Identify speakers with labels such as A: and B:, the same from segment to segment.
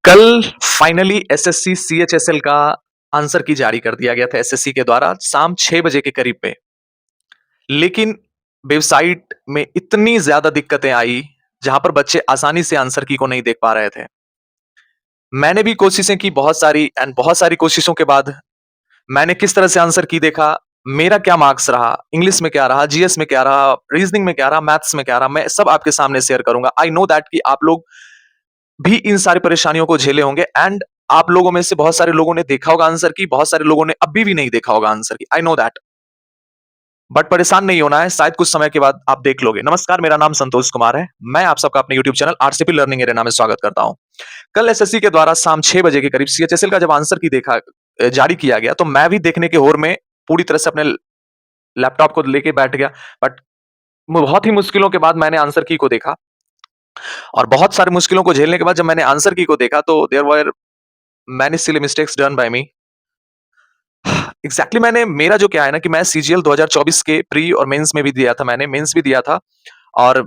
A: कल finally SSC CHSL का answer की जारी कर दिया गया था एसएससी के द्वारा शाम 6 बजे के करीब पे। लेकिन वेबसाइट में इतनी ज़्यादा दिक्कतें आई, जहाँ पर बच्चे आसानी से आंसर की को नहीं देख पा रहे थे। मैंने भी कोशिशें की बहुत सारी एंड बहुत सारी कोशिशों के बाद मैंने किस तरह से आंसर की देखा, मेरा क्या मार्क्स रहा, इंग्लिश में क्या रहा, जीएस में क्या रहा, रीजनिंग में क्या रहा, मैथ्स में क्या रहा, मैं सब आपके सामने शेयर करूँगा। आई नो दैट कि आप लोग भी इन सारी परेशानियों को झेले होंगे एंड आप लोगों में से बहुत सारे लोगों ने देखा होगा आंसर की, बहुत सारे लोगों ने अभी भी नहीं देखा होगा आंसर की। I know that. बट परेशान नहीं होना है, शायद कुछ समय के बाद आप देख लोगे। नमस्कार, मेरा नाम संतोष कुमार है। मैं आप सबका अपने YouTube channel RCP learning arena में स्वागत करता हूं। कल एसएससी के द्वारा शाम 6 बजे के करीब सीएचएसएल का जब आंसर की जारी किया गया, तो मैं भी देखने के होर में पूरी तरह से अपने लैपटॉप को लेके बैठ गया। बट बहुत ही मुश्किलों के बाद मैंने आंसर की को देखा, और बहुत सारी मुश्किलों को झेलने के बाद जब मैंने आंसर की को देखा, तो there were many silly mistakes done by me. मैंने मेरा जो क्या है ना कि मैं सीजीएल 2024 के प्री और मेंस में भी दिया था, मैंने मेंस भी दिया था। और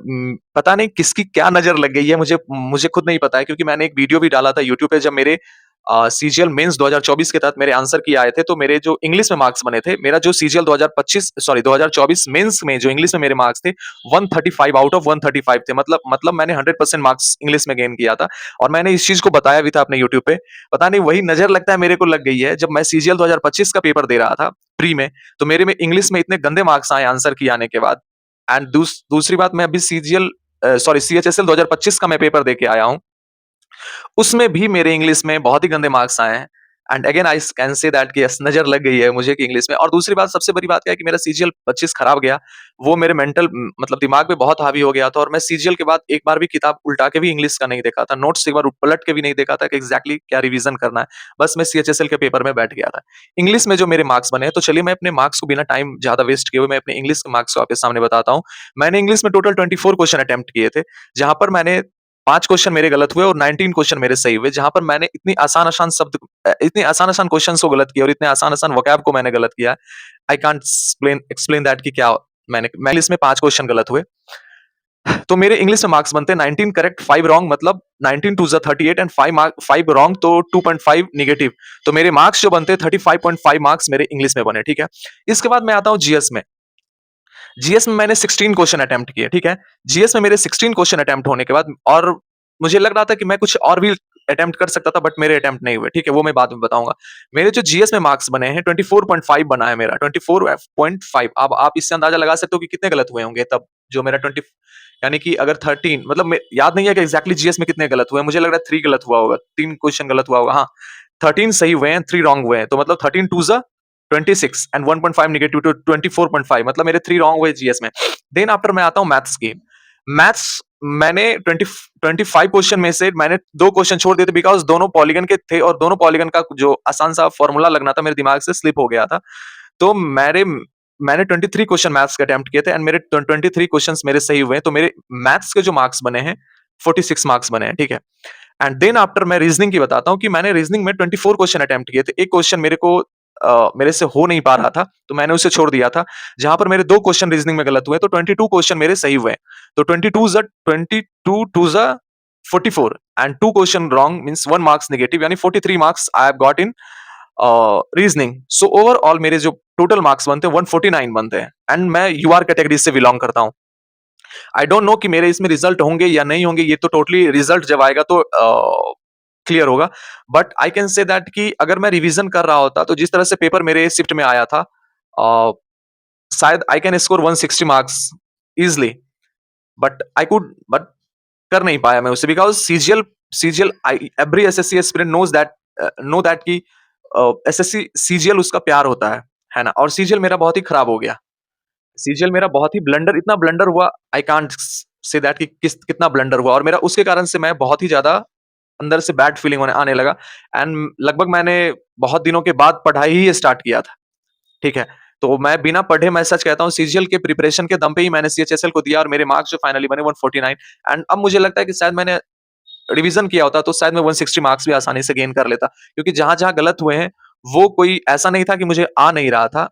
A: पता नहीं किसकी क्या नजर लग गई है, मुझे मुझे खुद नहीं पता है, क्योंकि मैंने एक वीडियो भी डाला था यूट्यूब पे। जब मेरे सीजीएल मेंस 2024 के तहत मेरे आंसर की आए थे, तो मेरे जो इंग्लिश में मार्क्स बने थे, मेरा जो सीजीएल 2024 मेंस में जो इंग्लिश में मेरे मार्क्स थे, 135 आउट ऑफ 135 थे। मतलब मैंने 100% मार्क्स इंग्लिश में गेन किया था, और मैंने इस चीज को बताया भी था अपने यूट्यूब पे। पता नहीं वही नजर लगता है मेरे को लग गई है। जब मैं सीजीएल 2025 का पेपर दे रहा था प्री में, तो मेरे में इंग्लिश में इतने गंदे मार्क्स आए आंसर की आने के बाद। एंड दूसरी बात, मैं अभी सीएचएसएल 2025 का मैं पेपर दे के आया हूँ, उसमें भी मेरे इंग्लिश में बहुत ही गंदे मार्क्स आए हैं। And again I can say that कि यस, नजर लग गई है मुझे कि इंग्लिश में। और दूसरी बात, सबसे बड़ी बात क्या है कि मेरा सीजीएल 25 खराब गया। वो मेरे मेंटल मतलब दिमाग पे बहुत हावी हो गया था, और मैं सीजीएल के बाद एक बार भी किताब उल्टा के भी इंग्लिश का नहीं देखा था, नोट्स एक बार पलट के भी नहीं देखा था कि एग्जैक्टली क्या रिवीजन करना है। बस मैं सीएचएसएल के पेपर में बैठ गया था। इंग्लिश में जो मेरे मार्क्स बने हैं, तो चलिए मैं अपने मार्क्स को बिना टाइम ज्यादा वेस्ट किए हुए मैं अपने इंग्लिश के मार्क्स को आपके सामने बताता हूँ। मैंने इंग्लिश में टोटल 24 क्वेश्चन अटेम्प्ट किए थे, जहां पर मैंने 5 क्वेश्चन मेरे गलत हुए और 19 क्वेश्चन मेरे सही हुए। जहां पर मैंने इतने आसान-आसान क्वेश्चन्स को गलत किया, और इतने आसान-आसान वोकैब को मैंने गलत किया। आई कांट एक्सप्लेन दैट कि क्या मैं इंग्लिश में 5 क्वेश्चन गलत हुए। तो मेरे इंग्लिश में मार्क्स बनते हैं 19 करेक्ट, 5 रॉन्ग, मतलब 19 टू ज़ा 38, एंड 5 रॉन्ग, तो 2.5 नेगेटिव। तो मेरे मार्क्स जो बनते हैं 35.5 मार्क्स मेरे इंग्लिश में बने, ठीक है? इसके बाद मैं आता हूँ जीएस में। जीएस में मैंने 16 क्वेश्चन अटेम्प्ट किए, ठीक है? जीएस में मेरे 16 क्वेश्चन अटेम्प्ट होने के बाद, और मुझे लग रहा था कि मैं कुछ और भी अटेम्प्ट कर सकता था, बट मेरे अटेम्प्ट नहीं हुए, ठीक है? वो मैं बाद में बताऊंगा। मेरे जो जीएस में मार्क्स बने हैं 24.5 बना है मेरा, 24.5। अब आप इससे अंदाजा लगा सकते हो कि कितने गलत हुए होंगे तब। जो मेरा 20 यानी कि अगर 13, मतलब याद नहीं है कि एग्जैक्टली जीएस में कितने गलत हुए हैं। मुझे लग रहा है 3 गलत हुआ होगा, 3 क्वेश्चन गलत हुआ होगा, हाँ। 13 सही हुए हैं, 3 रॉन्ग हुए हैं, तो मतलब 13 टू ज़ा 26 एंड 1.5 नेगेटिव, टू 24.5, मतलब मेरे 3 रॉन्ग हुए जीएस में। देन आफ्टर मैं आता हूँ मैथ्स की। मैथ्स मैंने 25 क्वेश्चन में से मैंने 2 क्वेश्चन छोड़ दिए थे, बिकॉज़ दोनों पॉलीगन के थे, और दोनों पॉलीगन का जो आसान सा फॉर्मूला लगना था मेरे दिमाग से स्लिप हो गया था। तो मैंने 23 क्वेश्चन मैथ्स के अटेम्प्ट किए थे, एंड मेरे 23 क्वेश्चंस मेरे सही हुए हैं। तो मेरे मैथ्स के जो मार्क्स बने हैं 46 मार्क्स बने हैं, ठीक है? एंड देन आफ्टर मैं रीजनिंग की बताता हूँ कि मैंने रीजनिंग में 24 क्वेश्चन अटेम्प्ट किए थे। एक क्वेश्चन मेरे से हो नहीं पा रहा था, तो मैंने उसे छोड़ दिया था। जहां पर मेरे 2 क्वेश्चन रीजनिंग में गलत हुए, तो 22 क्वेश्चन मेरे सही हुए। तो 22 ज़ा 44, and 2 question wrong means 1 marks negative, यानी 43 marks I have got in reasoning. So overall मेरे जो टोटल मार्क्स बनते हैं 149 बनते हैं, एंड मैं यूआर कैटेगरी से बिलोंग करता हूँ। आई डोंट नो कि मेरे इसमें रिजल्ट होंगे या नहीं होंगे, ये तो टोटली रिजल्ट जब आएगा तो क्लियर होगा। But I can say that कि अगर मैं रिवीजन कर रहा होता, तो जिस तरह से पेपर मेरे शिफ्ट में आया था, अ, शायद I can score 160 marks easily. But कर नहीं पाया मैं उसे, because CGL every SSC aspirant know that कि एसएससी सीजीएल उसका प्यार होता है ना? और सीजीएल मेरा बहुत ही खराब हो गया। सीजीएल मेरा बहुत ही ब्लंडर, इतना ब्लंडर हुआ, आई कांट से दैट कि कितना ब्लंडर हुआ, और मेरा उसके कारण से मैं बहुत ही ज्यादा अंदर से बैड फीलिंग होने आने लगा। एंड लगभग मैंने बहुत दिनों के बाद पढ़ाई ही स्टार्ट किया था, ठीक है? तो मैं बिना पढ़े, मैं सच कहता हूँ, सीजीएल के प्रिपरेशन के दम पे ही मैंने सीएचएसएल को दिया, और मेरे मार्क्स जो फाइनली बने 149। एंड अब मुझे लगता है कि शायद मैंने रिवीजन किया होता, तो शायद मैं 160 मार्क्स भी आसानी से गेन कर लेता, क्योंकि जहां जहां गलत हुए हैं, वो कोई ऐसा नहीं था कि मुझे आ नहीं रहा था,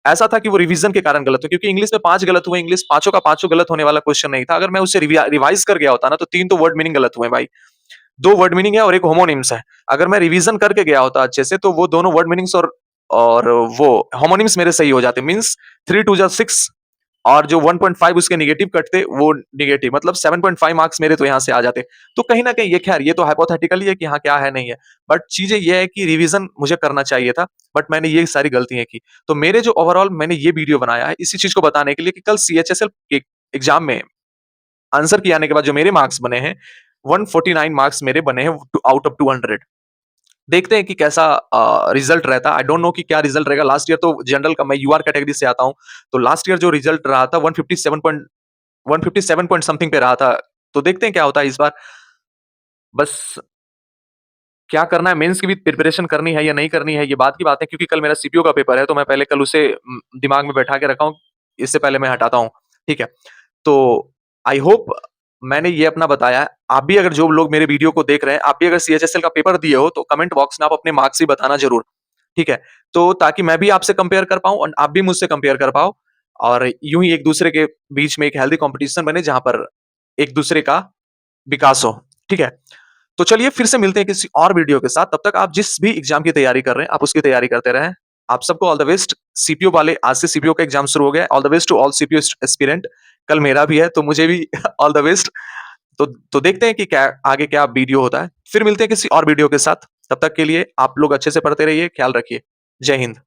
A: ऐसा था कि वो रिवीजन के कारण गलत हुए। क्योंकि इंग्लिश में 5 गलत हुए, इंग्लिश पांचों का पांचों गलत होने वाला क्वेश्चन नहीं था। अगर मैं उसे रिवाइज कर गया होता ना, तो 3 तो वर्ड मीनिंग गलत हुए भाई। 2 वर्ड मीनिंग है और एक होमोनिम्स है। अगर मैं रिवीजन करके गया होता अच्छे से तो वो दोनों वर्ड मीनिंग्स और वो होमोनिम्स मेरे सही हो जाते। मीन्स 3 2 जा 6 और जो 1.5 उसके नेगेटिव कटते वो नेगेटिव, मतलब 7.5 मार्क्स मेरे तो यहाँ से आ जाते। तो कहीं न कहीं ये ख़ैर ये तो हाइपोथेटिकली है कि हाँ, क्या है नहीं है। बट चीज़ें ये है कि रिवीज़न मुझे करना चाहिए था, बट मैंने ये सारी गलतियाँ की। तो मेरे जो ओवरऑल मैंने ये वीडियो बनाया है इसी चीज़ को बताने के लिए कि कल सीएचएसएल के एग्ज़ाम में आंसर की आने के बाद जो मेरे मार्क्स बने हैं, 149 मार्क्स मेरे बने हैं आउट ऑफ 200। देखते हैं कि कैसा रिजल्ट रहता है। आई डोंट नो कि क्या रिजल्ट रहेगा। लास्ट ईयर तो जनरल का मैं यूआर कैटेगरी से आता हूँ, तो लास्ट ईयर जो रिजल्ट रहा था 157 पॉइंट समथिंग पे रहा था। तो देखते हैं क्या होता है इस बार। बस क्या करना है, मेंस की भी प्रिपरेशन करनी है या नहीं करनी है, ये बात की बात है क्योंकि कल मेरा सीपीओ का पेपर है, तो मैं पहले कल उसे दिमाग में बैठा के रखा हूँ, इससे पहले मैं हटाता हूँ, ठीक है? तो आई होप मैंने ये अपना बताया है। आप भी अगर जो लोग मेरे वीडियो को देख रहे हैं, आप भी अगर सीएचएसएल का पेपर दिए हो, तो कमेंट बॉक्स में आप अपने मार्क्स ही बताना ज़रूर, ठीक है? तो ताकि मैं भी आपसे कंपेयर कर पाऊँ और आप भी मुझसे कंपेयर कर पाओ और यूँ ही एक-दूसरे के बीच में एक हेल्दी कॉम्पिटिशन बने, जहाँ पर एक-दूसरे का विकास हो, ठीक है? तो चलिए फिर से मिलते हैं किसी और वीडियो के साथ। तब तक आप जिस भी एग्ज़ाम की तैयारी कर रहे हैं, आप उसकी तैयारी करते रहें। आप सबको ऑल द बेस्ट। सीपीओ वाले आज से सीपीओ का एग्ज़ाम शुरू हो गया है। All the best to all CPO aspirant. कल मेरा भी है, तो मुझे भी ऑल द बेस्ट। तो देखते हैं कि क्या आगे क्या वीडियो होता है। फिर मिलते हैं किसी और वीडियो के साथ। तब तक के लिए आप लोग अच्छे से पढ़ते रहिए, ख्याल रखिए। जय हिंद।